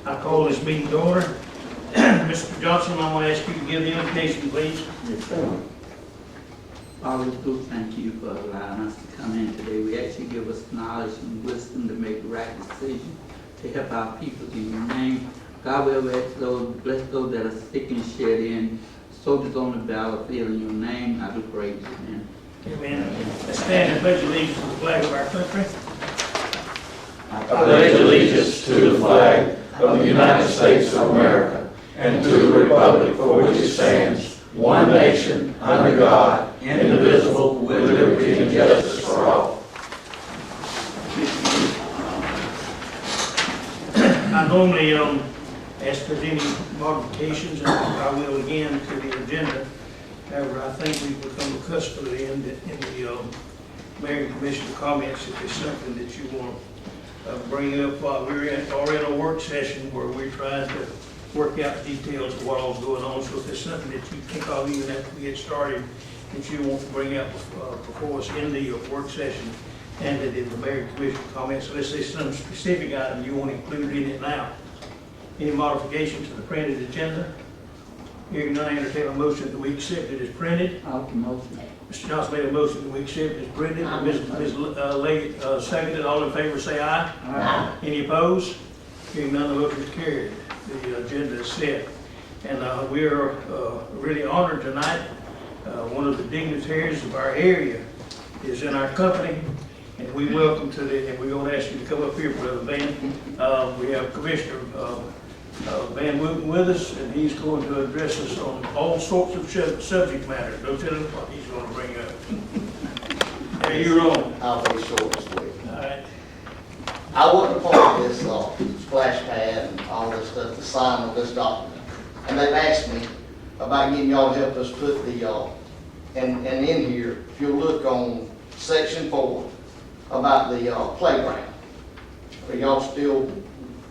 I call this meeting to order. Mr. Johnson, I'm going to ask you to give the invocation, please. Yes, sir. Father, we do thank you for allowing us to come in today. We ask you to give us knowledge and wisdom to make the right decision, to help our people in your name. God, we ask those, bless those that are sick and shed in, soldiers on the battlefield in your name. I do praise you, man. Amen. Let's stand and pledge allegiance to the flag of our country. I pledge allegiance to the flag of the United States of America and to the republic for which it stands, one nation, under God, indivisible, with liberty and justice for all. I normally ask if there's any modifications, and I will again to the agenda. However, I think we've become accustomed to in the Mayor and Commissioner comments if there's something that you want to bring up while we're already in a work session where we're trying to work out details of what all's going on. So if there's something that you think of even after we get started that you want to bring up before us in the work session and that in the Mayor and Commissioner comments, so let's say some specific item you want included in it now. Any modifications to the printed agenda? Hearing none, I entertain a motion that we accept it as printed. I'll motion. Mr. Johnson made a motion that we accept it as printed. Ms. Leggett seconded. All in favor say aye. Aye. Any opposed? Hearing none, the motion is carried. The agenda is set. And we are really honored tonight. One of the dignitaries of our area is in our company. And we welcome to the, and we're going to ask you to come up here, Brother Van. We have Commissioner Van Wooten with us, and he's going to address us on all sorts of subject matters. Don't tell him what he's going to bring up. Hey, you're on. I'll be short and sweet. All right. I wasn't a part of this splash pad and all this stuff, the sign of this document. And they've asked me about getting y'all to help us put the, and in here, if you'll look on section 4 about the playground. Are y'all still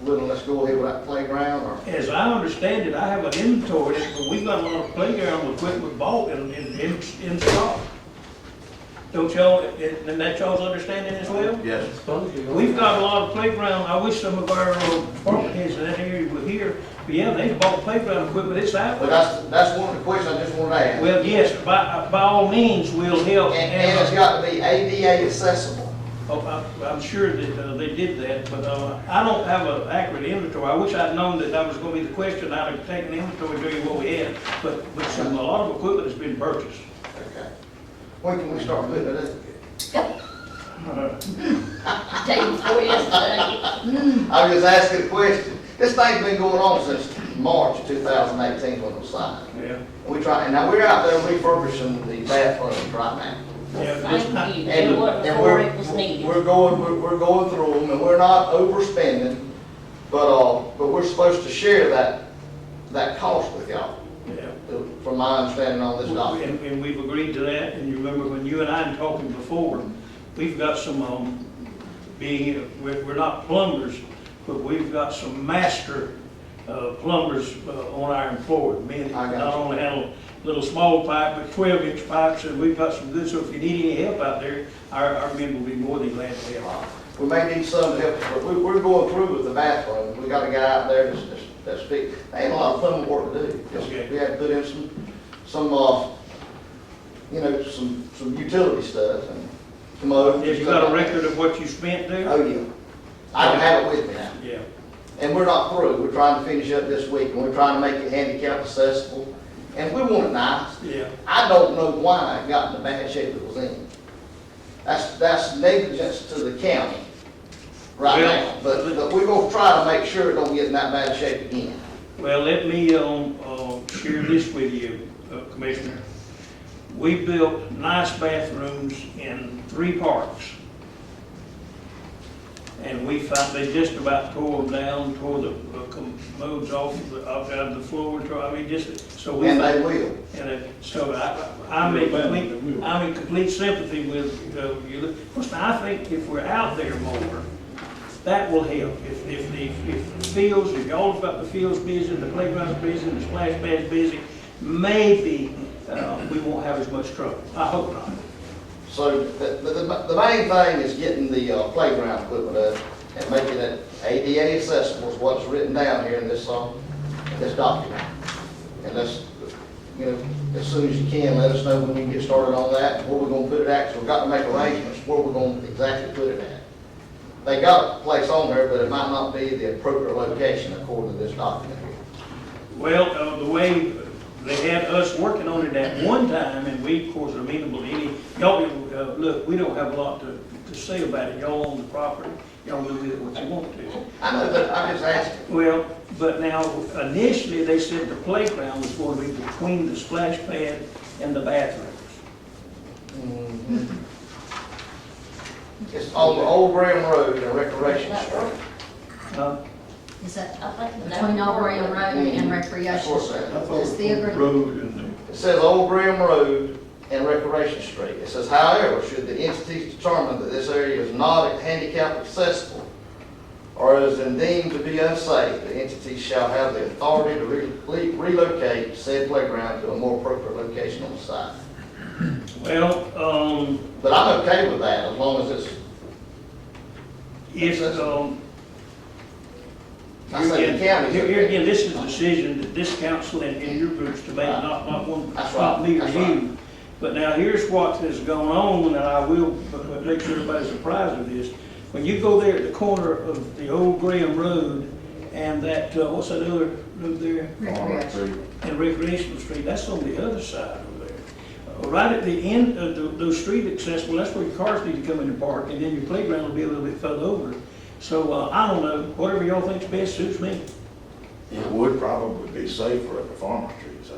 willing, let's go ahead with that playground, or? As I understand it, I have an inventory, but we've got a lot of playground equipment bought in stock. Don't y'all, and that's y'all's understanding as well? Yes. We've got a lot of playground. I wish some of our department heads in that area were here. But yeah, they've bought playground equipment. It's out But there. that's one of the questions I just wanted to ask. Well, yes, by all means, we'll help. And it's got to be ADA accessible. Oh, I'm sure that they did that, but I don't have an accurate inventory. I wish I'd known that that was going to be the question. I'd have taken inventory during what we had, but a lot of equipment has been purchased. Okay. When can we start putting it in? Day before yesterday. I was just asking a question. This thing's been going on since March of 2018 when it was signed. Yeah. And now we're out there refurbishing the bathrooms right now. Yeah, just not- Thank you. It wasn't before it was needed. We're going through them, and we're not overspending, but we're supposed to share that cost with y'all, yeah. from my understanding on this document. And we've agreed to that, and you remember when you and I were talking before, we've got some, we're not plumbers, but we've got some master plumbers on our employ. Men that I got not you. only handle little small pipe, but 12-inch pipes, and we've got some good, so if you need any help out there, our men will be more than glad to help. We may need some help, but we're going through with the bathroom. We got a guy out there that's big. There ain't a lot of plumbing work to do. Just- Okay. We had to put in some utility stuff and commode. Have you got a record of what you spent there? Oh, yeah. I don't have it with me now. Yeah. And we're not through. We're trying to finish up this week, and we're trying to make it handicap accessible. And we want it nice. Yeah. I don't know why it got in the bad shape it was in. That's negligence to the county right now. But we're gonna try to make sure it don't get in that bad shape again. Well, let me share this with you, Commissioner. We built nice bathrooms in 3 parks. And we found they just about tore them down, tore the commodes off of the floor, so we. And they will. And so I'm in complete sympathy with you. Of course, I think if we're out there more, that will help. If the fields, if y'all got the fields busy, the playground's busy, the splash pad's busy, maybe we won't have as much trouble. I hope not. So the main thing is getting the playground equipment up. and making it ADA accessible is what's written down here in this document. And let's, you know, as soon as you can, let us know when you get started on that, and where we're gonna put it at, 'cause we've got to make arrangements where we're gonna exactly put it at. They got a place on there, but it might not be the appropriate location according to this document here. Well, the way they had us working on it at one time, and we, of course, are amenable to any, y'all, look, we don't have a lot to say about it. Y'all own the property, y'all do with it what you want to. I know, but I'm just asking. Well, but now, initially, they said the playground was going to be between the splash pad and the bathrooms. It's on the Old Graham Road and Recreation Street. Is that I think between Old Graham Road and That's Recreation? what it says. It's the agreement. Road and It says Old Graham Road and Recreation Street. It says, however, should the entities determine that this area is not handicap accessible or is deemed to be unsafe, the entity shall have the authority to relocate said playground to a more appropriate location on the site. Well, But I'm okay with that as long as it's, if, I say the county's here okay. again, this is a decision that this council and your groups to make, not one, That's not right, me or that's you. But now, here's what has gone on, and I will make sure everybody's apprised of this. When you go there at the corner of the Old Graham Road and that, what's that other road there? Recreation. And Recreational Street, that's on the other side over there. Right at the end of those street accessible, that's where your cars need to come in and park, and then your playground will be a little bit further over. So, I don't know, whatever y'all think's best suits me. it would probably be safer at the Farmer Street side.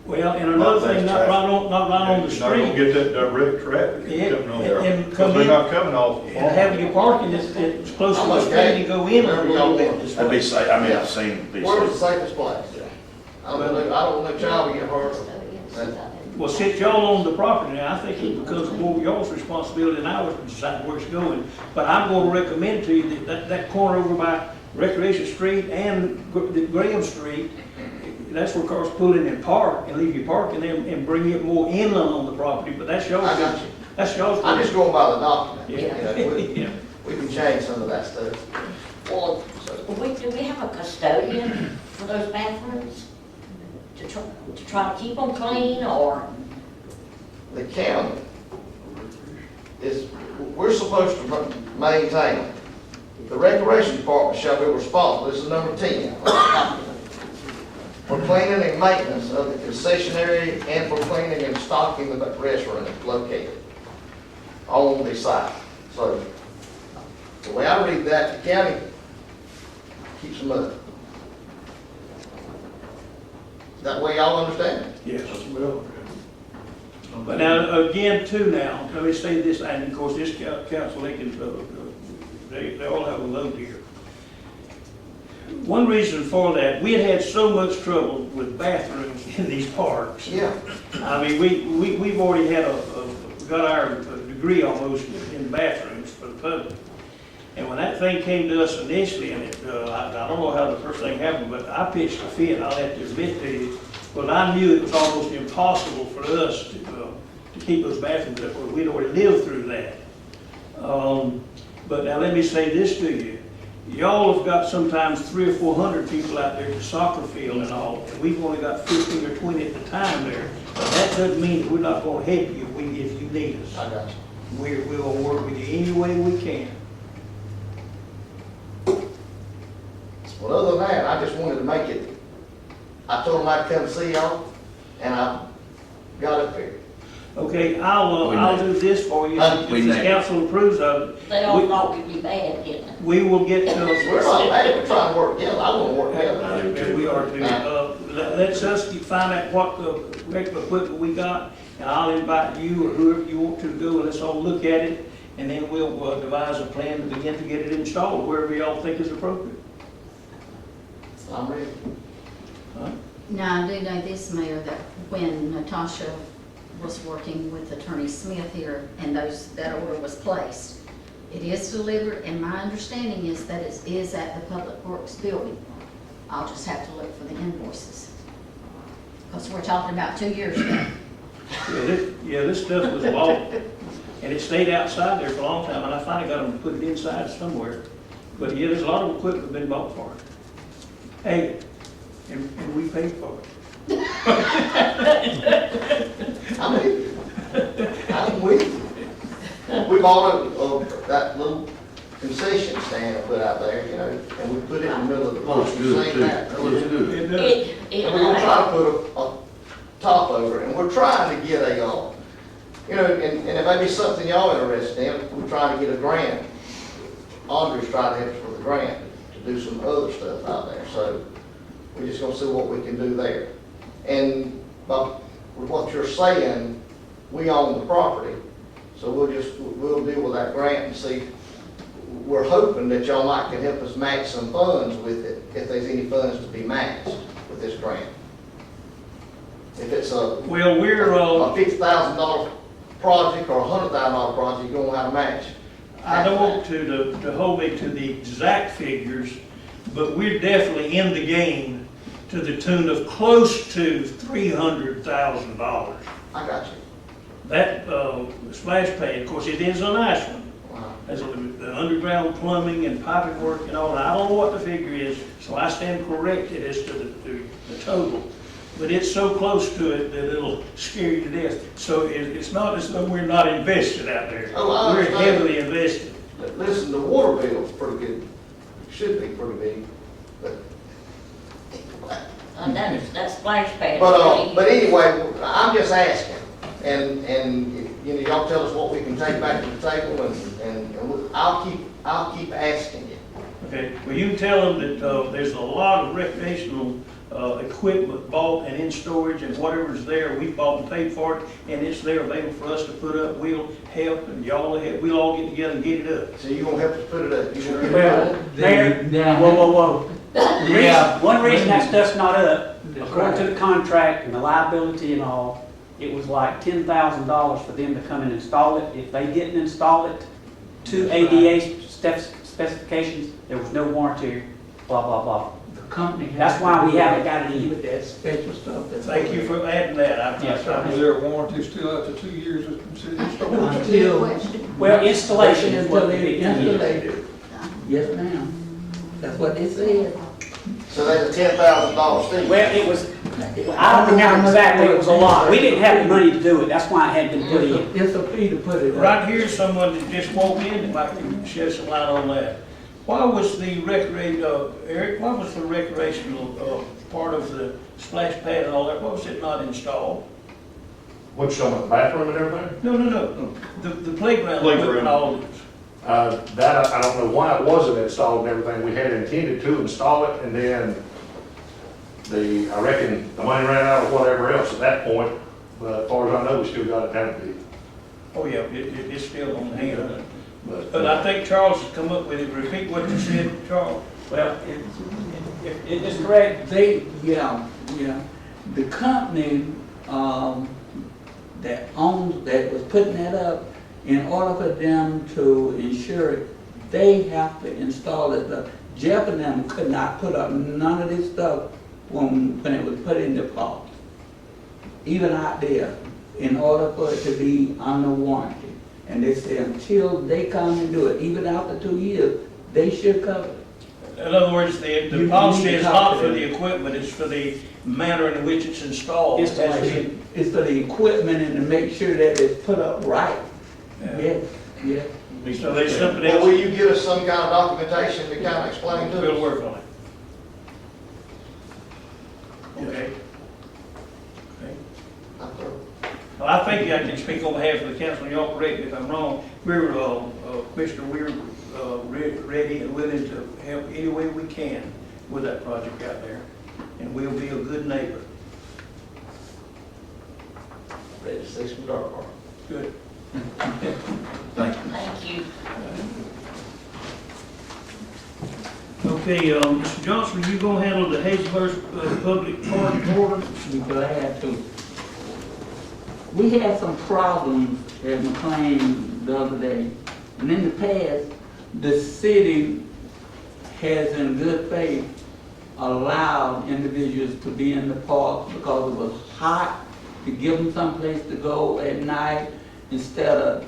Well, and another thing, not right on the You're not gonna street, get that direct traffic Yeah, coming on there. and Because come they're in- not coming off. and having your parking that's close to I'm the street okay. and go in a Wherever little y'all bit. want. That'd be safe, I mean, Yeah. it seemed to be where's the safe. safest place? I don't want no child to get hurt. Well, since y'all own the property now, I think it becomes more y'all's responsibility than ours to decide where it's going. But I'm gonna recommend to you that corner over by Recreation Street and Graham Street, that's where cars pull in and park and leave you parking there and bring it more inland on the property, but that's y'all's. I got you. That's y'all's. I'm just going by the document. You Yeah. know, Yeah. we can change some of that stuff. Well, do we have a custodian for those bathrooms? To try to keep them clean, or? The county we're supposed to maintain them. The recreation department shall be responsible, this is number 10, for cleaning and maintenance of the concession area and for cleaning and stocking the restrooms located on the site. So, the way I read that, the county keeps them up. That way y'all understand it? Yes, well. But now, again, too now, let me say this, and of course, this council, they can, they all have a vote here. One reason for that, we had so much trouble with bathrooms in these parks. Yeah. I mean, we've already had got our degree almost in bathrooms for the public. And when that thing came to us initially, and I don't know how the first thing happened, but I pitched a fit, I'll have to admit to you. But I knew it was almost impossible for us to keep those bathrooms up, because we'd already lived through that. But now let me say this to you. Y'all have got sometimes 300 or 400 people out there at the soccer field and all, and we've only got 15 or 20 at the time there. But that doesn't mean that we're not gonna help you if you need us. I got you. We're gonna work with you any way we can. Well, other than that, I just wanted to make it, I told them I'd come see y'all, and I got up here. Okay, I'll do this for you, if We the know. council approves of it. They all thought we'd be bad, didn't they? We will get to. We're not bad, we're trying to work together, I want to work together. And we are too. Let's us find out what regular equipment we got, and I'll invite you or whoever you want to go, and let's all look at it, and then we'll devise a plan to begin to get it installed wherever y'all think is appropriate. I'm ready. Now, I do know this, Mayor, that when Natasha was working with Attorney Smith here and that order was placed, it is delivered, and my understanding is that it is at the Public Works building. I'll just have to look for the invoices. Because we're talking about 2 years ago. Yeah, this stuff was bought and it stayed outside there for a long time, and I finally got them to put it inside somewhere. But yeah, there's a lot of equipment been bought for it. Hey, and we paid for it. I'm with you. We bought that little concession stand I put out there, you know, and we put it in the middle of the park. Looks good, Same too. that. Looks good. And we're gonna try to put a top over it, and we're trying to get you know, and it may be something y'all interested in, we're trying to get a grant. Andre's trying to help us with a grant to do some other stuff out there, so we're just gonna see what we can do there. And, but with what you're saying, we own the property, so we'll deal with that grant and see. We're hoping that y'all might can help us match some funds with it, if there's any funds to be matched with this grant. If it's a Well, we're, $50,000 project or $100,000 project, you don't have to match. I don't want to hold me to the exact figures, but we're definitely in the game to the tune of close to $300,000. I got you. That splash pad, of course, it is a nice one. Wow. Has the underground plumbing and piping work and all that. I don't know what the figure is, so I stand corrected as to the total. But it's so close to it that it'll scare you to death. So it's not as though we're not invested out there. Oh, I We're understand. heavily invested. Listen, the water bill's pretty good, should be pretty big, but. That splash pad. But anyway, I'm just asking, and, you know, y'all tell us what we can take back to the table, and I'll keep asking you. Okay, well, you can tell them that there's a lot of recreational equipment bought and in storage, and whatever's there, we bought and paid for it, and it's there available for us to put up. We'll help, and y'all will help. We'll all get together and get it up. So you gonna help us put it up? You gonna get it Well, up? Mayor, whoa. One reason that stuff's not up, according to the contract and the liability and all, it was like $10,000 for them to come and install it. If they didn't install it to ADA specifications, there was no warranty, blah, blah, blah. The company. That's why we haven't got it in. With that special stuff. Thank you for adding that. Yes, sir. Is there a warranty still after 2 years of considered storage? Until. Well, installation is what Until they they installated. Yes, ma'am. That's what they said. So that's a $10,000 fee. Well, it was, I don't remember exactly, it was a lot. We didn't have the money to do it, that's why it had been put in. It's a fee to put it up. Right here, someone that just walked in, that might shed some light on that. Why was the Eric, why was the recreational part of the splash pad and all that, why was it not installed? What's on the bathroom and everything? No. The playground equipment and all of this. That, I don't know why it wasn't installed and everything. We had intended to install it, and then I reckon the money ran out or whatever else at that point. But as far as I know, we still got it down to be. Oh, yeah, it's still on hand. But I think Charles has come up with it. Repeat what you said, Charles. Well, it is correct. Yeah. The company, that was putting that up, in order for them to insure it, they have to install it. Jeff and them could not put up none of this stuff when it was put in the park. Even out there, in order for it to be under warranty. And they said until they come and do it, even after 2 years, they should cover it. In other words, the You policy need is to not copy for it. the equipment, it's for the manner in which it's installed. Installation. It's for the equipment and to make sure that it's put up right. Yeah. Yes. So there's something Well, will else, you give us some kind of documentation to kind of explain to us? we'll work on it. Okay. Well, I think I can speak on behalf of the council, and y'all correct me if I'm wrong. Commissioner, we're ready and willing to help any way we can with that project out there. And we'll be a good neighbor. Ready to see some dark park. Good. Thank you. Okay, Mr. Johnson, you gonna handle the Hazlehurst public park order? Be glad to. We had some problems at McLean the other day, and in the past, the city has in good faith allowed individuals to be in the park because it was hot, to give them someplace to go at night instead of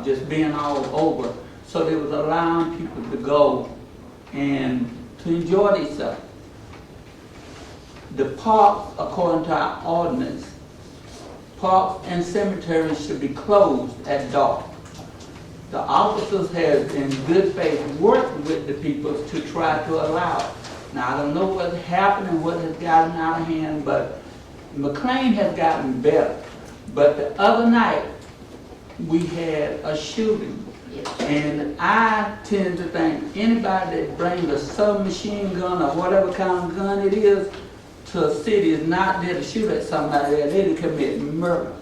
just being all over. So they was allowing people to go and to enjoy themselves. The parks, according to our ordinance, parks and cemeteries should be closed at dark. The officers have, in good faith, worked with the people to try to allow it. Now, I don't know what's happening, what has gotten out of hand, but McLean has gotten better. But the other night, we had a shooting. Yes. And I tend to think anybody that brings a submachine gun or whatever kind of gun it is to a city is not there to shoot at somebody, they're there to commit murder.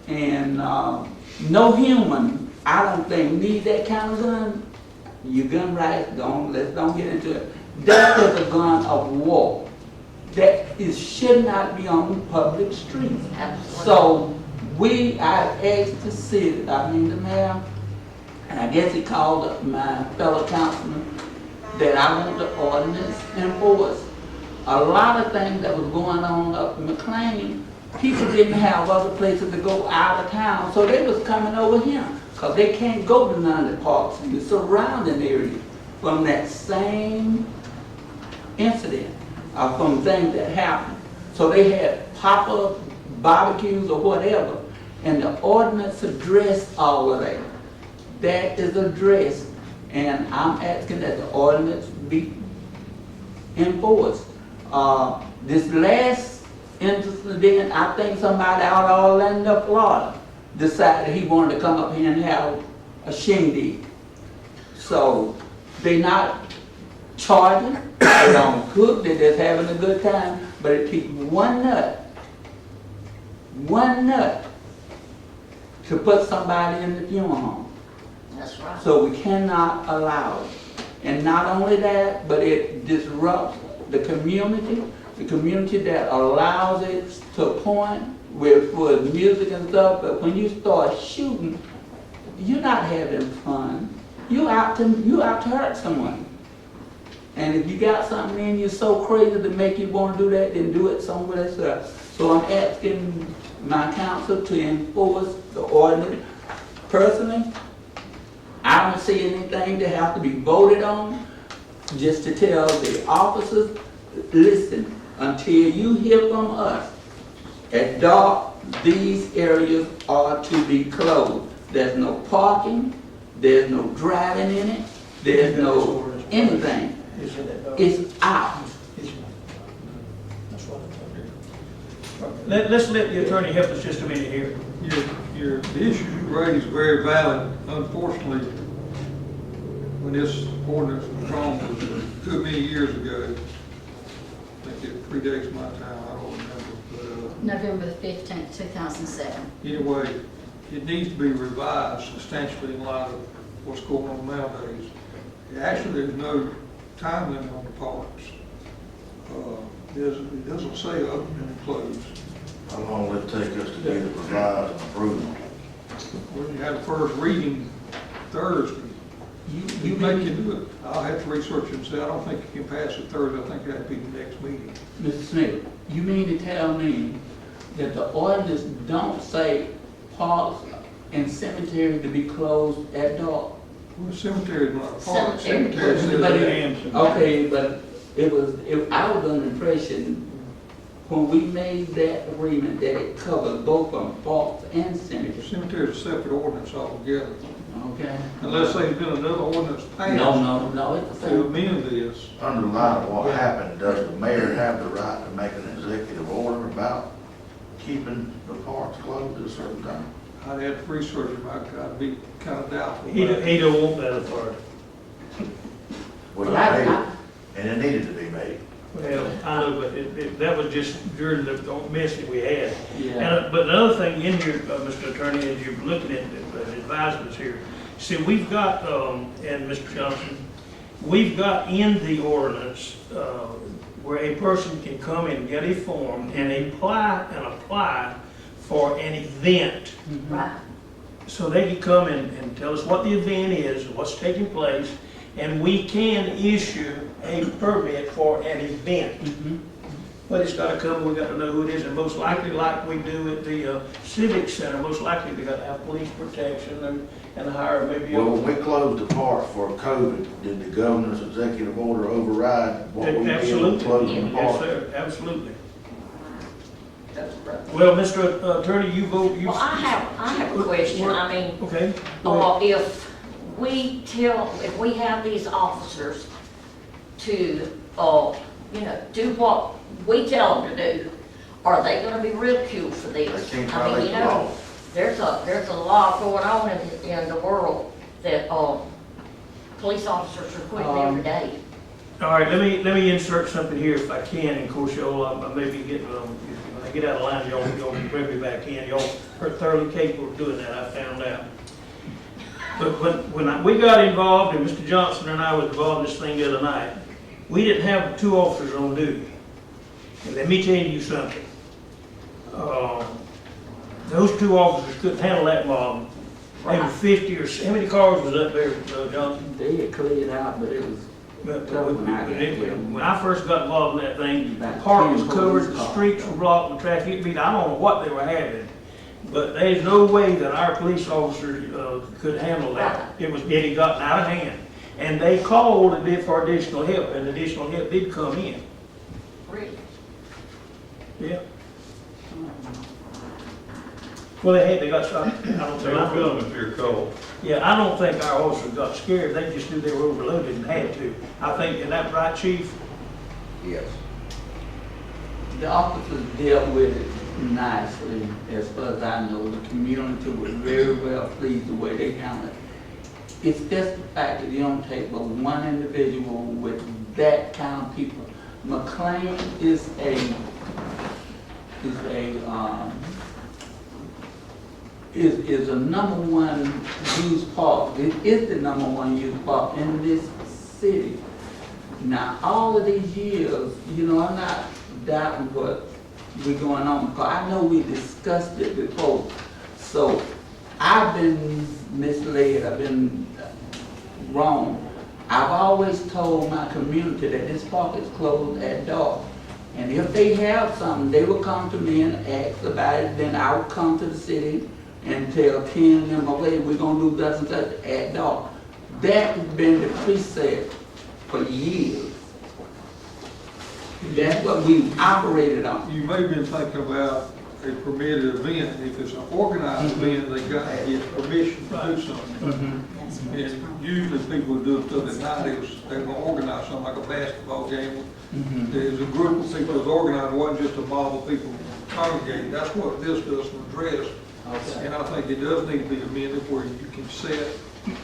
And no human, I don't think, need that kind of gun. Your gun rights, let's don't get into it. That is a gun of war. That should not be on public streets. Absolutely. So I asked the city, the mayor, and I guess he called up my fellow councilman, that I want the ordinance enforced. A lot of things that was going on up in McLean, people didn't have other places to go out of town, so they was coming over here, because they can't go to none of the parks in the surrounding area from that same incident, from things that happened. So they had pop-up barbecues or whatever, and the ordinance addressed all of that. That is addressed, and I'm asking that the ordinance be enforced. This last incident, I think somebody out of Orlando, Florida, decided he wanted to come up here and have a shindig. So they not charging, they don't cook, they're just having a good time, but it takes one nut to put somebody in the funeral home. That's right. So we cannot allow it. And not only that, but it disrupts the community that allows it to a point with music and stuff, but when you start shooting, you're not having fun. You out to hurt someone. And if you got something in you so crazy to make you want to do that, then do it somewhere else. So I'm asking my council to enforce the ordinance. Personally, I don't see anything that have to be voted on, just to tell the officers, listen, until you hear from us, at dark, these areas are to be closed. There's no parking, there's no driving in it, there's no anything. It's out. Let's let the attorney help us just a minute here. The issues you raised are very valid. Unfortunately, when this ordinance was drawn too many years ago, I think it predates my time, I don't remember. But November the 15th, 2007. anyway, it needs to be revised substantially in light of what's going on nowadays. Actually, there's no time limit on the parks. It doesn't say open and closed. How long will it take us to get it revised and approved? Well, you had the first reading Thursday. You make you do it. I'll have to research it and say, I don't think you can pass it Thursday. I think that'd be the next meeting. Mr. Smith, you mean to tell me that the ordinance don't say parks and cemeteries to be closed at dark? Well, the cemetery is not a park. Cemetery. Cemetery says Okay, but I was under the impression when we made that agreement that it covered both of them, parks and cemeteries. cemetery is a separate ordinance altogether. Okay? Unless there's been another ordinance passed. No, it's the To same. amend this. Under light of what happened, does the mayor have the right to make an executive order about keeping the parks closed at a certain time? I'd have to research it. I'd be kind of doubtful. He about it. he don't want that authority. Well, you I- made it, and it needed to be made. Well, I know, but that was just during the mess that we had. Yeah. But another thing in here, Mr. Attorney, as you're looking at the advisements here, see, we've got, and Mr. Johnson, we've got in the ordinance, where a person can come and get a form and apply for an event. Right. So they can come and tell us what the event is, what's taking place, and we can issue a permit for an event. Mhm. Well, it's gotta come, we gotta know who it is, and most likely, like we do at the Civic Center, most likely they gotta have police protection and hire maybe. Well, when we closed the park for COVID, did the governor's executive order override what we did Absolutely. with closing the Yes, park? sir, absolutely. That's right. Well, Mr. Attorney, you vote, you. Well, I have a question, I mean, Okay. go ahead. if we have these officers to, do what we tell them to do, are they gonna be ridiculed for this? They can't I mean, violate the law. there's a lot going on in the world that, police officers are quitting every day. All right, let me insert something here if I can, and of course, y'all, I may be getting, when I get out of line, y'all bring me back in, y'all are thoroughly capable of doing that, I found out. But when we got involved, and Mr. Johnson and I was involved in this thing the other night, we didn't have 2 officers on duty. And let me tell you something. Those 2 officers couldn't handle that mob. Maybe 50 or, how many cars was up there, Johnson? They had cleared out, but it was, When I first got involved in that thing, the About park was 10 covered, police the cars. streets were blocked, the traffic, I don't know what they were having. But there's no way that our police officers could handle that. It had gotten out of hand. And they called and did for additional help, and additional help did come in. Really? Yeah. Well, they got shot. I don't They were think, filming if you're cold. yeah, I don't think our officers got scared. They just knew they were overloaded and had to. I think, is that right, Chief? Yes. the officers dealt with it nicely, as far as I know. The community was very well pleased the way they handled it. It's just the fact that you don't take but one individual with that kind of people. McLean is a #1 used park. It is the #1 used park in this city. Now, all of these years, I'm not doubting what we're going on, because I know we discussed it before. So, I've been misled, I've been wrong. I've always told my community that this park is closed at dark. And if they have something, they will come to me and ask about it, then I will come to the city and tell Ken and them, okay, we're gonna do such and such at dark. That has been the precept for years. That's what we operated on. You may have been thinking about a permitted event. If it's an organized event, they got to get permission to do something. That's what it's And from. usually people do stuff at night, they're gonna organize something like a basketball game. There's a group of people that's organized, it wasn't just a mob of people congregating. That's what this does to address. Okay. And I think it does need to be amended where you can set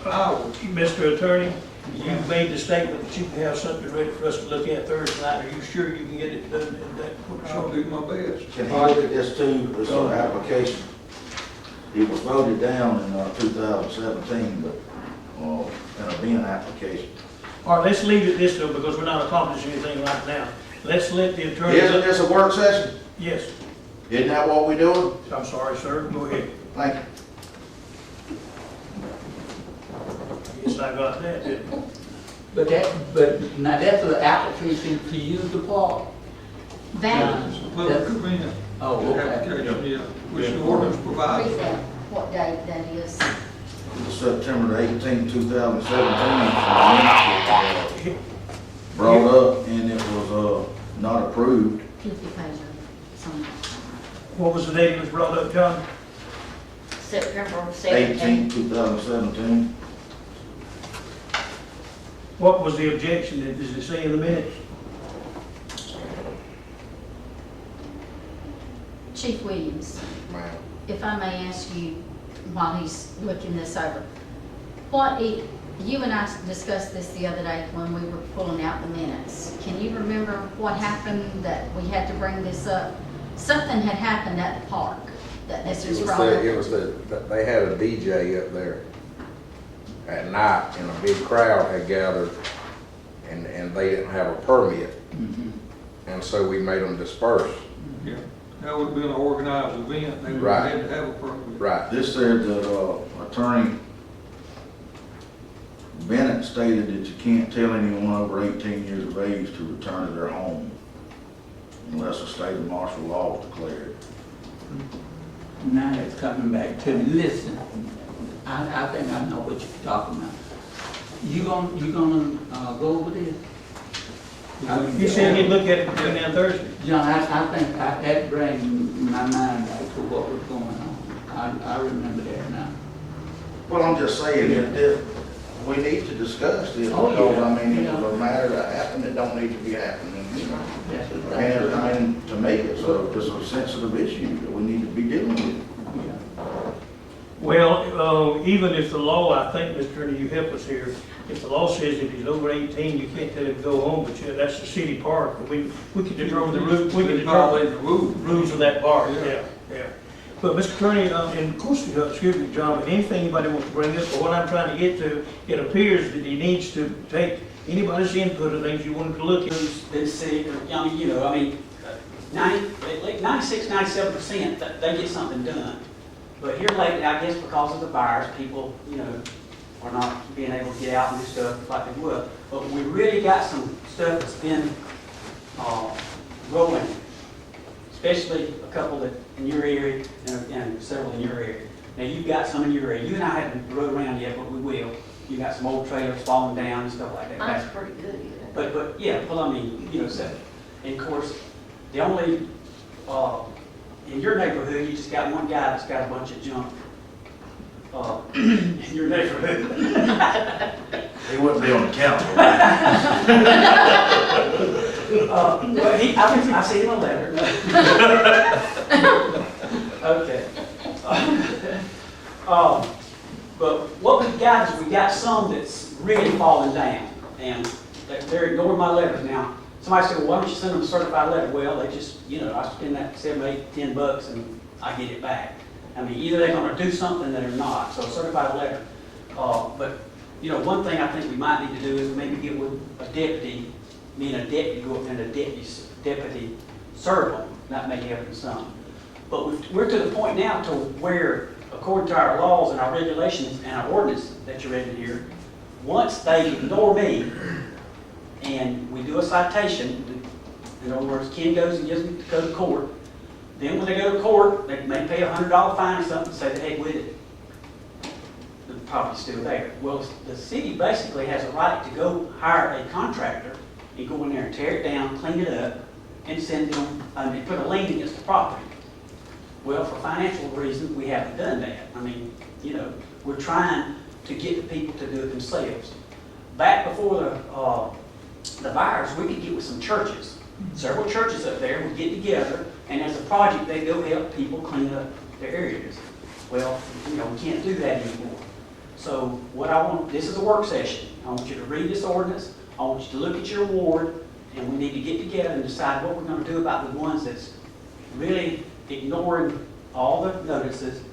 hours. Mr. Attorney, you made the statement that you can have something ready for us to look at Thursday night. Are you sure you can get it done in that I'll short? do my best. Can he look at this too, this application? It was voted down in 2017, but, an event application. All right, let's leave it this though, because we're not accomplishing anything right now. Let's let the attorney. Isn't this a work session? Yes, Isn't that what we're doing? I'm sorry, sir, go ahead. Thank you. Yes, I got that, didn't I? But now that's an application to use the park. That, It's a public event. Oh, The okay. application, yeah, which the ordinance provides. read that, what date that is. It was September 18, 2017, brought up, and it was not approved. 50 page of something. What was the date it was brought up, John? September 18, 17th. 2017. What was the objection? Does it say in the minutes? Chief Williams, Ma'am. if I may ask you, while he's looking this over, you and I discussed this the other day when we were pulling out the minutes. Can you remember what happened that we had to bring this up? Something had happened at the park that this was brought up. They had a DJ up there at night, and a big crowd had gathered, and they didn't have a permit, and so we made them disperse. Yeah, that would have been an organized event, they would have Right. had to have a permit. Right. This said that Attorney Bennett stated that you can't tell anyone over 18 years of age to return to their home. unless a state of martial law is declared. Now it's coming back to me. Listen, I think I know what you're talking about. You gonna go over this? You said you'd look at it between now and Thursday. John, I think that brings my mind back to what was going on. I remember that now. Well, I'm just saying that we need to discuss this, Oh, because, yeah. I mean, Yeah. it's a matter that happened that don't need to be happening. That's And, exactly I right. mean, to me, it's a sensitive issue that we need to be dealing with. Yeah. Well, even if the law, I think, Mr. Attorney, you help us here, if the law says if he's over 18, you can't tell him to go home, but yeah, that's the city park, and we can determine the rules, we can determine Violate the rules. rules of that park, Yeah. yeah. But, Mr. Attorney, and of course, excuse me, John, but anything anybody wants to bring up, or what I'm trying to get to, it appears that he needs to take anybody's input of things you want him to look at. Who's been sick, or, you know, I mean, 96, 97%, they get something done. But here lately, I guess because of the virus, people, you know, are not being able to get out and do stuff like they would. But we really got some stuff that's been rolling, especially a couple that in your area and several in your area. Now, you've got some in your area. You and I haven't rode around yet, but we will. You got some old trailers falling down and stuff like that. Mine's pretty good, yeah. But yeah, well, I mean, you know, so, and of course, the only, in your neighborhood, you just got one guy that's got a bunch of junk. In your neighborhood. He wouldn't be on the council. Well, I seen him a letter. Okay. But what we've got is we got some that's really falling down, and they're ignoring my letters now. Somebody said, well, why don't you send them a certified letter? Well, they just, you know, I spend that $7, $8, $10 and I get it back. I mean, either they're gonna do something or they're not, so a certified letter. But, you know, one thing I think we might need to do is maybe get with a deputy, me and a deputy, go up there and a deputy serve them. That may help them some. But we're to the point now to where, according to our laws and our regulations and our ordinance that you read in here, once they ignore me and we do a citation, in other words, Ken goes and gives them to go to court, then when they go to court, they may pay a $100 fine or something, say the heck with it. The property's still there. Well, the city basically has a right to go hire a contractor and go in there and tear it down, clean it up, and send them, and put a lien against the property. Well, for financial reasons, we haven't done that. I mean, you know, we're trying to get the people to do it themselves. Back before the virus, we could get with some churches. Several churches up there would get together, and as a project, they go help people clean up their areas. Well, you know, we can't do that anymore. So what I want, this is a work session. I want you to read this ordinance. I want you to look at your ward, and we need to get together and decide what we're going to do about the ones that's really ignoring all the notices.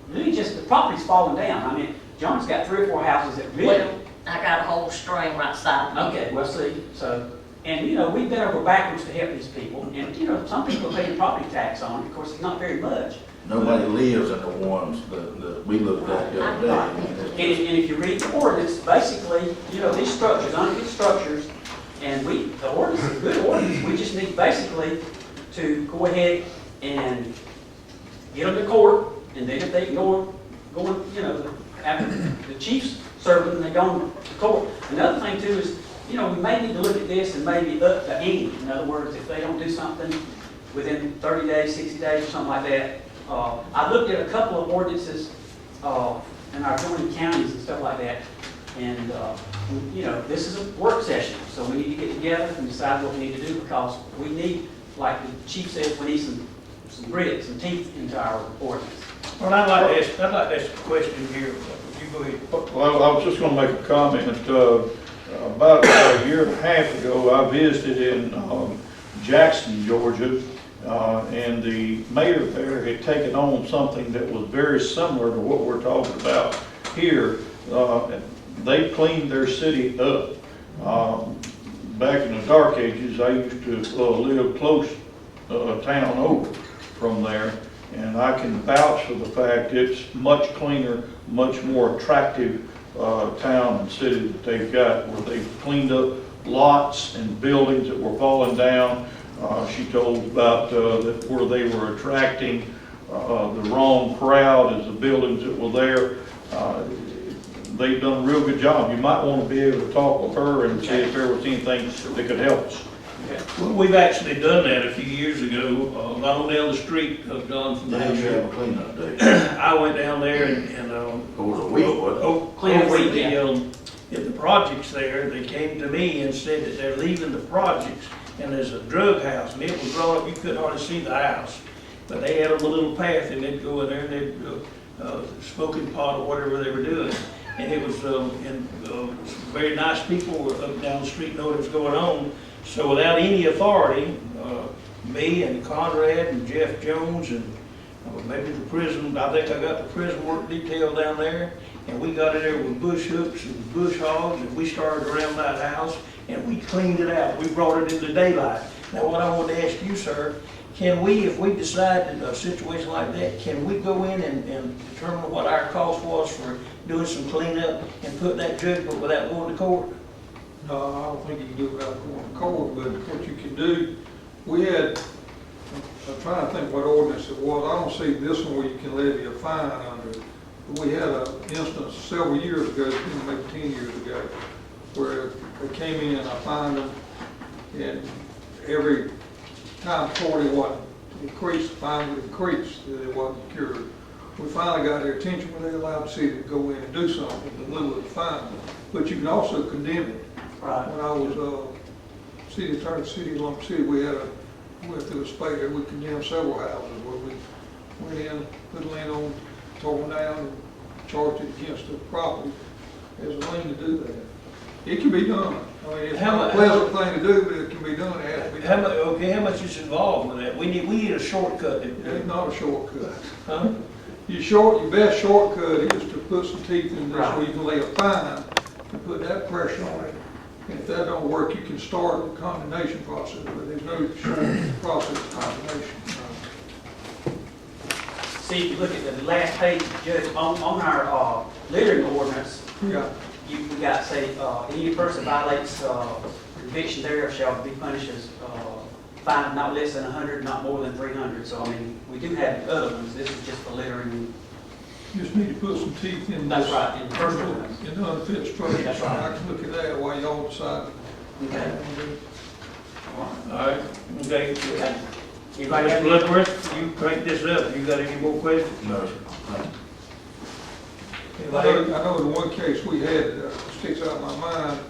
Really just, the property's falling down. I mean, John's got 3 or 4 houses that really... Well, I got a whole string right side of me. Okay, well, see, so, and you know, we've been over backwards to help these people, and you know, some people are paying property tax on it, of course, it's not very much. Nobody lives in the ones that we looked at the other And day. if you read the ordinance, basically, you know, these structures, unfit structures, and the ordinance is a good ordinance, we just need basically to go ahead and get them to court, and then if they ignore going, you know, after the chief's serving, and they go to court. Another thing too is, you know, we may need to look at this and maybe up the ante. In other words, if they don't do something within 30 days, 60 days, or something like that. I looked at a couple of ordinances in our adjoining counties and stuff like that, and you know, this is a work session, so we need to get together and decide what we need to do, because we need, like the chief said, we need some grit, some teeth into our ordinance. Well, I'd like to ask a question here. You go ahead. Well, I was just gonna make a comment. About a year and a half ago, I visited in Jackson, Georgia, and the mayor there had taken on something that was very similar to what we're talking about here. They cleaned their city up. Back in the dark ages, I used to live close a town over from there, and I can vouch for the fact it's much cleaner, much more attractive town and city that they've got, where they've cleaned up lots and buildings that were falling down. She told about that where they were attracting the wrong crowd as the buildings that were there. They've done a real good job. You might want to be able to talk with her and see if there was anything that could help us. Well, we've actually done that a few years ago, not on down the street of John from They the should have a cleanup day. I went down there and Over the week, wasn't it? Clean over week, at the projects there, they came to me and said that they're leaving the projects, and there's a drug house, and it was brought up, you couldn't hardly see the house. But they had a little path, and they'd go in there, and they'd, smoking pot or whatever they were doing. And it was, very nice people were up down the street know what was going on. So without any authority, me and Conrad and Jeff Jones and maybe the prison, I think I got the prison work detail down there, and we got in there with bush hooks and bush hogs, and we started around that house, and we cleaned it out. We brought it into daylight. Now, what I want to ask you, sir, can we, if we decide in a situation like that, can we go in and determine what our cost was for doing some cleanup and put that judgment without going to court? No, I don't think you can do it without going to court, but what you can do, we had, I'm trying to think what ordinance it was. I don't see this one where you can levy a fine under it. But we had an instance several years ago, maybe 10 years ago, where they came in and I fined them, and every time 40 wasn't increased, the fine would increase, that it wasn't cured. We finally got their attention when they allowed the city to go in and do something in lieu of the fine. But you can also condemn it. Right. When I was city attorney, city of Lump City, we went through a spate there, we condemned several houses where we went in, put a lien on, tore them down, and charged it against the property as a lien to do that. It can be done. I mean, it's not a pleasant thing to do, but it can be done. It has to be done. How much is involved with that? We need a shortcut. It's not a shortcut. Huh? Your best shortcut is to put some teeth in this where you can lay a fine and put that pressure on it. And if that don't work, you can start the condemnation process, but there's no short process of condemnation. See, if you look at the last page, Judge, on our littering ordinance, Yeah. we got, say, any person violates conviction thereof shall be punished as fine not less than 100, not more than 300. So, I mean, we do have the other ones. This is just the littering. You just need to put some teeth in That's this. right, in the first ordinance. In the unfit structure. That's right. I can look at that while y'all decide. Okay. All right, okay. Anybody have Mr. any? Bloodworth, you crank this up. You got any more questions? No, sir. I know in one case we had, sticks out in my mind,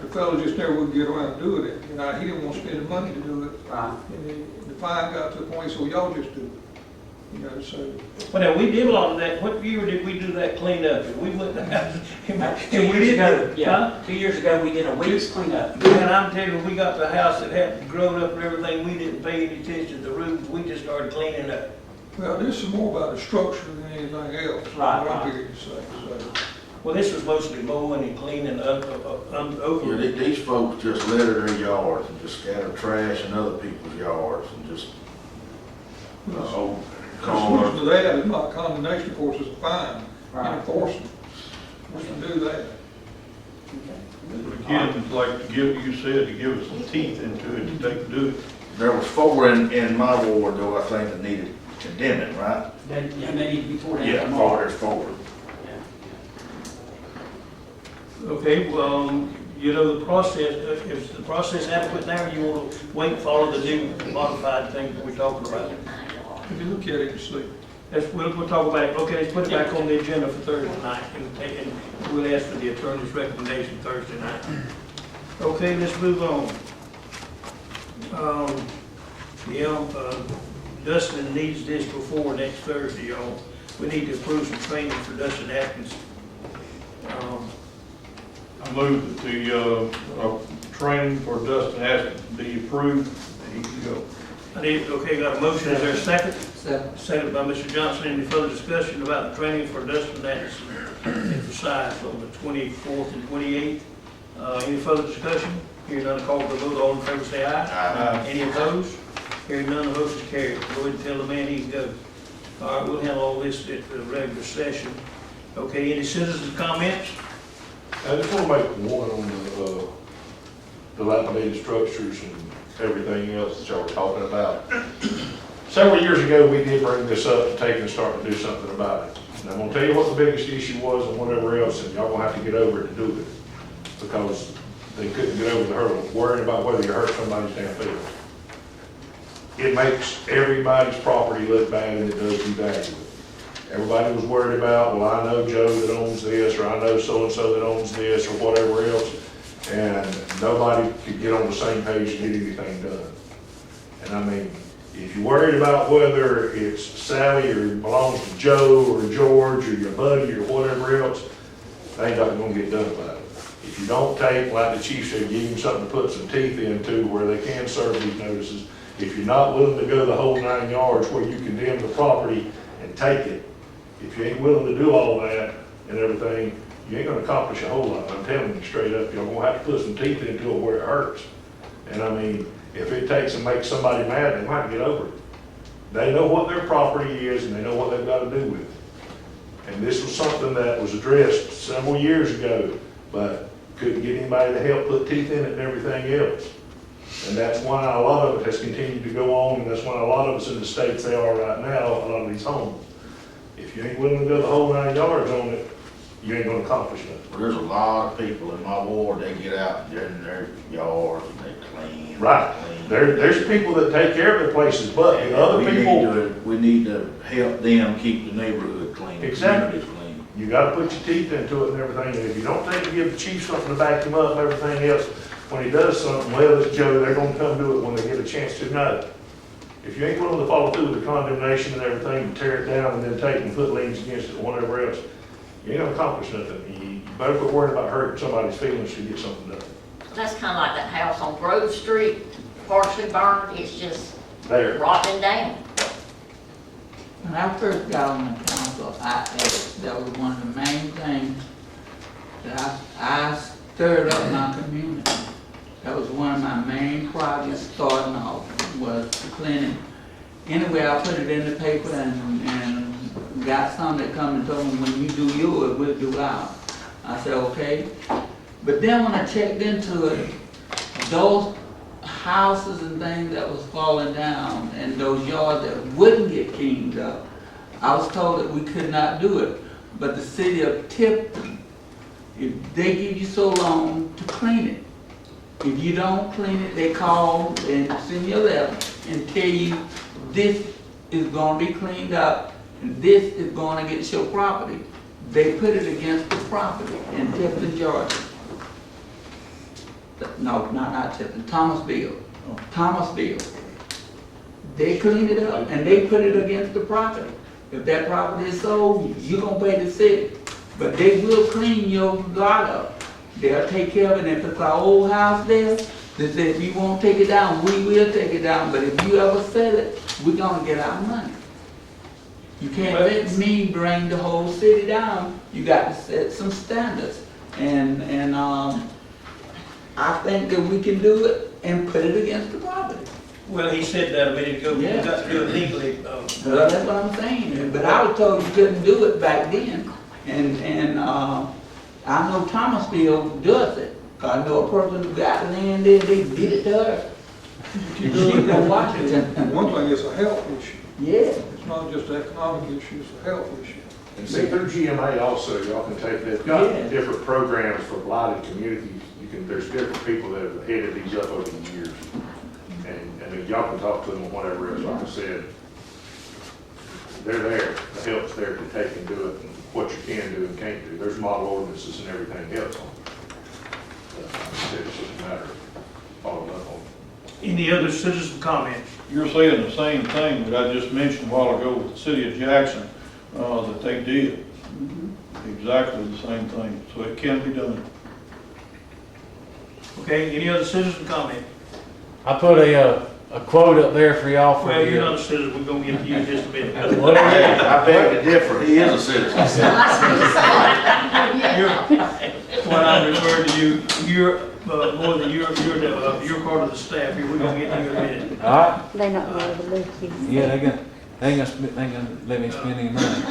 the fellow just never would get around to doing it. He didn't want to spend the money to do it. Right. And the fine got to the point, so y'all just do it. So. Well, now, we did a lot of that. What year did we do that cleanup? We went to house. 2 years ago, yeah. 2 years ago, we did a week's cleanup. And I'm telling you, we got the house that had grown up and everything. We didn't pay any attention to the rooms. We just started cleaning up. Well, this is more about the structure than anything else. Right, What I'm right. hearing you say, so. Well, this was mostly mowing and cleaning over. Yeah, these folks just litter their yards and just scatter trash in other people's yards and just, The solution to that is not condemnation, of course, it's a fine, Right. and enforcement. We can do that. Again, like to give, you said, to give us some teeth into it to do it. there was 4 in my ward though, I think, that needed condemning, right? And they need to be torn down Yeah, tomorrow. there's 4. Okay, well, you know, the process, is the process adequate now, or you want to wait and follow the new modified thing that we're talking about? If you look at it, you see. We'll talk about it. Okay, let's put it back on the agenda for Thursday night, and we'll ask for the attorney's recommendation Thursday night. Okay, let's move on. Dustin needs this before next Thursday, y'all. We need to approve some training for Dustin Atkins. I move that the training for Dustin Atkins be approved, and he can go. Got a motion, is there a second? Second by Mr. Johnson. Any further discussion about the training for Dustin Atkins in Forsyth on the 24th and 28th? Any further discussion? Hearing none, call for the vote. All in favor say aye. Aye. Any opposed? Hearing none, the motion is carried. Go ahead and tell the man he can go. All right, we'll handle all this at the regular session. Okay, any citizens' comments? I just want to make one on the dilapidated structures and everything else that y'all were talking about. Several years ago, we did bring this up to take and start to do something about it. And I'm gonna tell you what the biggest issue was and whatever else, and y'all gonna have to get over it to do it. Because they couldn't get over the hurdle, worrying about whether you hurt somebody's damn feelings. It makes everybody's property look bad and it does devalue it. Everybody was worried about, well, I know Joe that owns this, or I know so-and-so that owns this, or whatever else, and nobody could get on the same page and get anything done. And I mean, if you're worried about whether it's Sally or it belongs to Joe or George or your buddy or whatever else, they ain't nothing gonna get done about it. If you don't take, like the chief said, give them something to put some teeth into where they can serve these notices. If you're not willing to go the whole 9 yards where you condemn the property and take it, if you ain't willing to do all that and everything, you ain't gonna accomplish a whole lot. I'm telling you straight up, you're gonna have to put some teeth into it where it hurts. And I mean, if it takes and makes somebody mad, they might get over it. They know what their property is and they know what they've got to do with it. And this was something that was addressed several years ago, but couldn't get anybody to help put teeth in it and everything else. And that's why a lot of it has continued to go on, and that's why a lot of us in the states they are right now, a lot of these homes. If you ain't willing to go the whole 9 yards on it, you ain't gonna accomplish nothing. Well, there's a lot of people in my ward, they get out there in their yards and they clean. Right. Clean. There's people that take care of their places, but the other people, We need to help them keep the neighborhood clean. the Exactly. communities clean. you gotta put your teeth into it and everything. And if you don't take and give the chief something to back him up and everything else, when he does something, well, it's Joe, they're gonna come do it when they get a chance to know. If you ain't willing to follow through with the condemnation and everything, and tear it down and then take and put liens against it or whatever else, you ain't gonna accomplish nothing. You better quit worrying about hurting somebody's feelings to get something done. That's kind of like that house on Grove Street, partially burned, it's just There. rotting down. When I first got on the council, that was one of the main things that I stirred up my community. That was one of my main projects starting off, was cleaning. Anyway, I put it in the paper and got some that come and told me, when you do yours, we'll do ours. I said, okay. But then when I checked into it, those houses and things that was falling down and those yards that wouldn't get cleaned up, I was told that we could not do it. But the city of Tipton, if they give you so long to clean it, if you don't clean it, they call and send you a letter and tell you this is gonna be cleaned up and this is gonna get your property. They put it against the property in Tipton, Georgia. No, not Tipton, Thomasville. Thomasville. They cleaned it up and they put it against the property. If that property is sold, you're gonna pay the city. But they will clean your lot up. They'll take care of it. If it's our old house there, they say, if you won't take it down, we will take it down. But if you ever sell it, we're gonna get our money. You can't let me bring the whole city down. You got to set some standards. And I think that we can do it and put it against the property. Well, he said that a minute ago, we Yeah. got to do it legally. Well, that's what I'm saying. But I was told you couldn't do it back then. And I know Thomasville does it. 'Cause I know a person who got land there, they did it to her. Keep She's doing from it. Washington. One thing, it's a health issue. Yeah. It's not just an economic issue, it's a health issue. And see, through GMA also, y'all can take, they've Yeah. got different programs for blighted communities. There's different people that have headed these up over the years. And, I mean, y'all can talk to them on whatever else, like I said. They're there, the help's there to take and do it, and what you can do and can't do. There's model ordinances and everything else on it. But like I said, it's just a matter of following up on it. Any other citizen comments? You're saying the same thing that I just mentioned a while ago with the city of Jackson, that they did. Exactly the same thing, so it can be done. Okay, any other citizen comment? I put a quote up there for y'all for Well, you're the, not a citizen, we're gonna get to you in just a minute. I beg to differ, he is a citizen. When I refer to you, you're, more than you're part of the staff here, we're gonna get to you in a minute. all right? They're not going to overlook you. Yeah, they ain't gonna let me spend any money.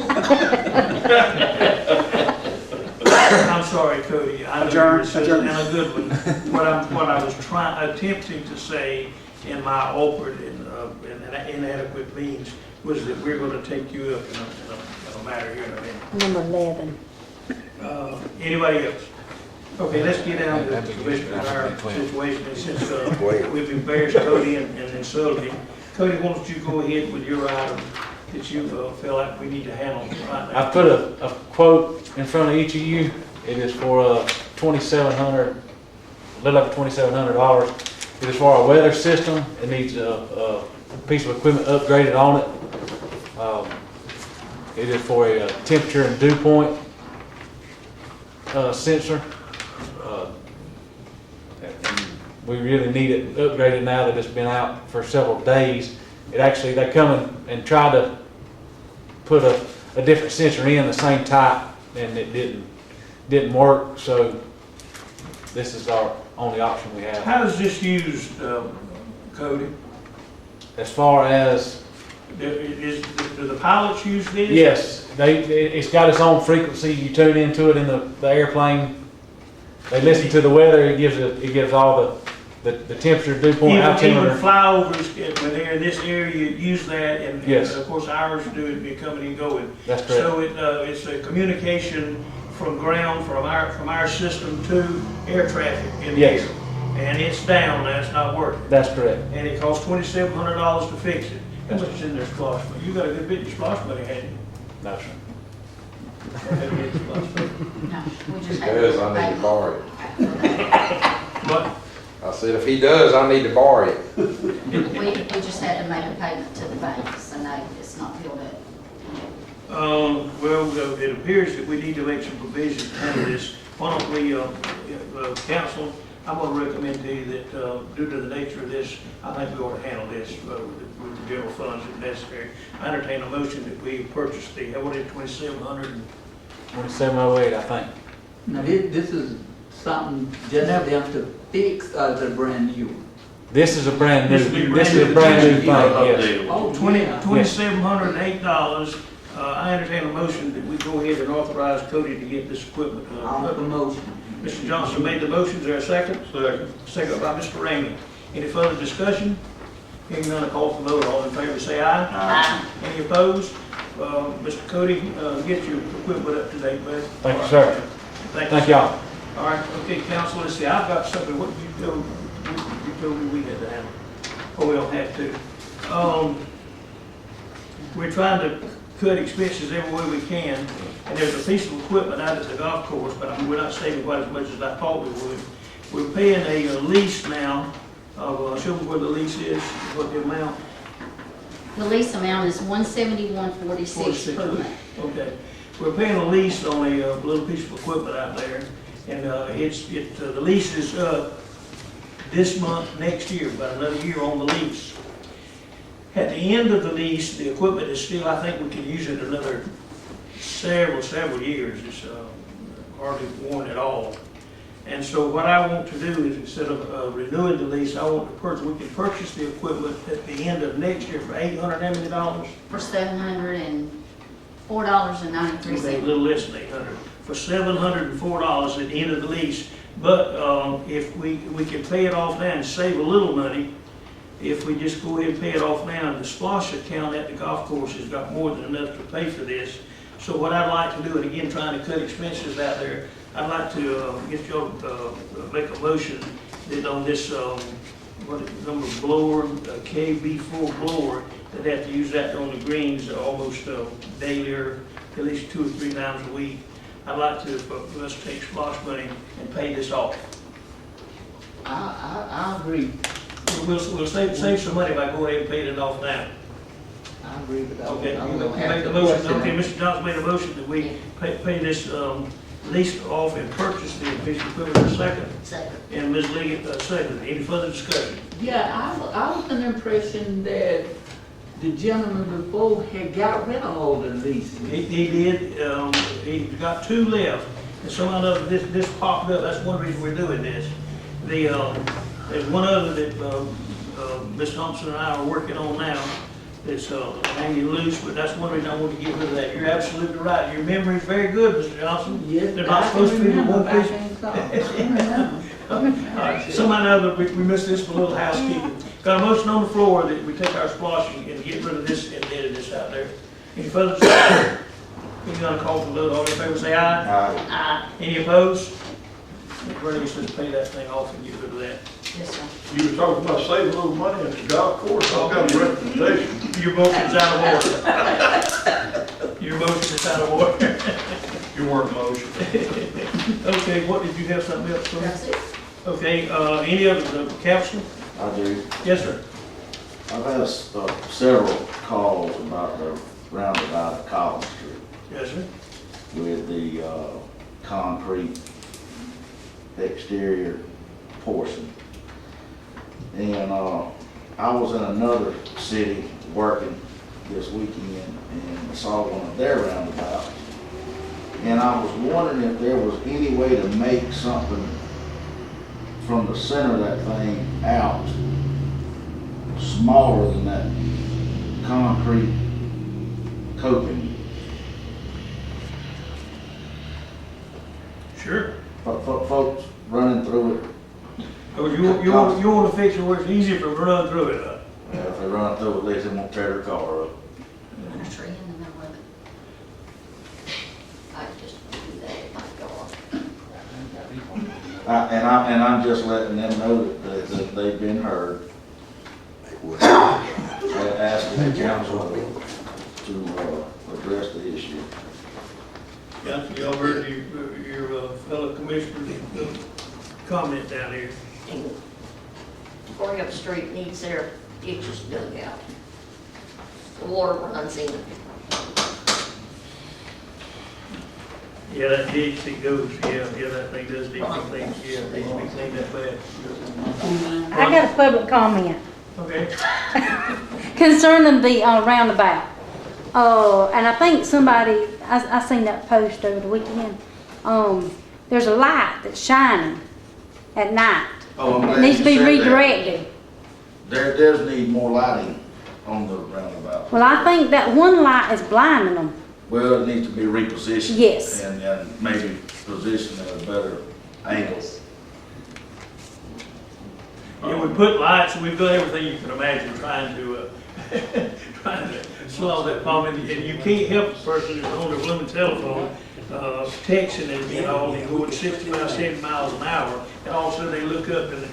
I'm sorry, Cody, I know you're a citizen and a good one. What I was attempting to say and my awkward and inadequate means was that we're gonna take you up in a matter here in a minute. Number 11. Anybody else? Okay, let's get down to the Commissioner Hire situation, and since we've embarrassed Cody and insulted him. Cody, why don't you go ahead with your item that you feel like we need to handle right now? I put a quote in front of each of you. It is for $2,700, a little over $2,700. It is for our weather system. It needs a piece of equipment upgraded on it. It is for a temperature and dew point sensor. And we really need it upgraded now that it's been out for several days. They come and try to put a different sensor in the same type, and it didn't work. So this is our only option we have. How is this used, Cody? As far as, Do the pilots use this? yes, it's got its own frequency. You tune into it in the airplane. They listen to the weather. It gives all the temperature, dew point, Even altimeter. flyovers, when they're in this area, use that, and Yes. of course ours do it, be coming and going. That's correct. So it's a communication from ground, from our system to air traffic in the Yes. air. And it's down, that's not working. That's correct. And it costs $2,700 to fix it. How much is in there, splash money? You got a good bit of splash money, hadn't you? No, sir. Had a bit of splash money. No, we If just he had. does, I need to borrow it. But I said, if he does, I need to borrow it. We just had to make a payment to the bank, so no, it's not filled up. well, it appears that we need to make some provisions to handle this. Why don't we, council, I'm gonna recommend to you that, due to the nature of this, I think we ought to handle this, with the general funds if necessary. I entertain a motion that we purchase what is it, 2,700? 2708, I think. Now, this is something just them to fix, or is it brand new? This is a brand new. This will be This is a brand new thing. Yes. Oh, $2,708. I entertain a motion that we go ahead and authorize Cody to get this equipment. I'll make a motion. Mr. Johnson made the motion, is there a second? Second. Second by Mr. Ramey. Any further discussion? Hearing none, call for vote. All in favor say aye. Aye. Any opposed? Mr. Cody, get your equipment up to date, bud. Thank you, sir. Thank you. y'all. All right, okay, council, let's see, I've got something, what did you told me we had to handle? Oh, we don't have to. We're trying to cut expenses every way we can, and there's a piece of equipment out at the golf course, but we're not saving quite as much as I thought we would. We're paying a lease now of, show me where the lease is, what the amount. The lease amount is $171.46 per month. Okay, we're paying a lease on a little piece of equipment out there, and the lease is up this month, next year, about another year on the lease. At the end of the lease, the equipment is still, I think we can use it another several years. It's hardly worn at all. And so what I want to do is, instead of renewing the lease, I want to purchase, we can purchase the equipment at the end of next year for $800 For $704.93. Okay, a little less than 800, for $704 at the end of the lease. But if we can pay it off now and save a little money, if we just go ahead and pay it off now, and the splosh account at the golf course has got more than enough to pay for this. So what I'd like to do, and again, trying to cut expenses out there, I'd like to get y'all make a motion that on this, what is the number blower, KB4 blower, that have to use that on the greens almost daily or at least 2 or 3 times a week. I'd like to, for us to take splosh money and pay this off. I agree. We'll save some money by going ahead and paying it off now. I agree with that. Okay, I'm you gonna have make the to motion, question okay, it. Mr. Johnson made a motion that we pay this lease off and purchase the piece of equipment second, Second. and Ms. Liggett second. Any further discussion? Yeah, I was under the impression that the gentleman before had got rid of all the leases. He did, he got 2 left, and somehow or other this popped up, that's one reason we're doing this. There's one other that Ms. Thompson and I are working on now, that's hanging loose, but that's one reason I want to get rid of that. You're absolutely right, your memory's very good, Mr. Johnson. Yes, They're not I supposed to be the one remember piece. back in college. I remember. Somehow or other, we missed this for a little housekeeping. Got a motion on the floor that we take our sploshing and get rid of this and edit this out there. Any further discussion? We're gonna call for the vote. All in favor, say aye. Any opposed? Really, just pay that thing off and get rid of that. Yes, sir. You were talking about saving a little money at the golf course, I've got a recommendation. Your motion's out of order. Your motion is out of order. You weren't motion. Okay, what, did you have something else? Tony? That's it. Okay, any other, the council? I do. Yes, sir. I've had several calls about the roundabout at Collins Street Yes, sir. with the concrete exterior portion. And I was in another city working this weekend and saw one of their roundabouts. And I was wondering if there was any way to make something from the center of that thing out smaller than that concrete coping. Sure. Folks running through it, Oh, you want to fix it where it's easier for them to run through it, huh? if they run through it, at least they won't tear their car up. Put a tree in the middle of it. I just do that if I go on. And I'm just letting them know that they've been heard. Asking the council to address the issue. Council, y'all heard your fellow commissioners' comment down here. And Graham Street needs their ditches dug out. The water runs in. Yeah, that ditch that goes, yeah, that thing does need to be cleaned, yeah, it needs to be cleaned up bad. I got a public comment Okay, concerning the roundabout. And I think somebody, I seen that post over the weekend. There's a light that's shining at night. Oh, I'm It glad needs to be you said that. redirected. There does need more lighting on the roundabout. Well, I think that one light is blinding them. Well, it needs to be repositioned. Yes. And maybe positioned at a better angle. yeah, we put lights, we've done everything you can imagine trying to solve that problem, and you can't help a person who's on their blooming telephone, texting and, you know, and going 60 miles, 70 miles an hour, and all of a sudden they look up and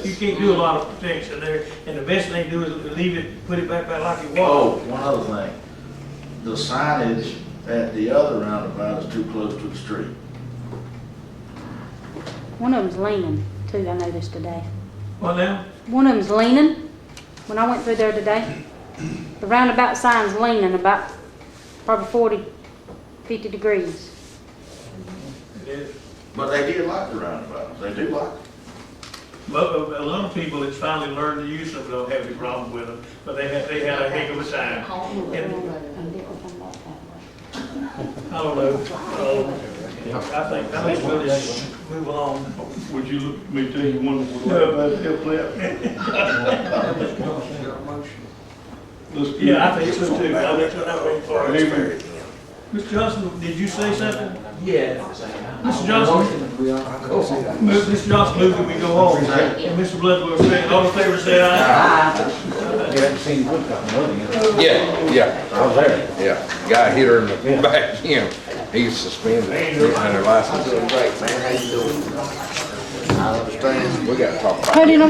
you can't do a lot of protection there, and the best thing to do is leave it, put it back like it Oh, was. one other thing. The signage at the other roundabout is too close to the street. One of them's leaning too, I noticed today. What now? One of them's leaning. When I went through there today, the roundabout sign's leaning about probably 40, 50 degrees. It is. But they did like the roundabouts. They do like it. But a lot of people that's finally learned to use them don't have any problem with them, but they had a heck of a time. I don't know. I think we'll just move along. Would you look at me tell you one would like about help that? Yeah, I think so too. That's what I'm waiting for. Amen. Mr. Johnson, did you say something? Yeah. Mr. Johnson? Mr. Johnson moved that we go home. And Mr. Bloodwell second. All in favor, say aye. You haven't seen Woodcock Money. Yeah, I was there. yeah. Guy hit her in the back, you know, he's suspended, under license. Great, man. How you doing? I understand. We gotta talk about How do you know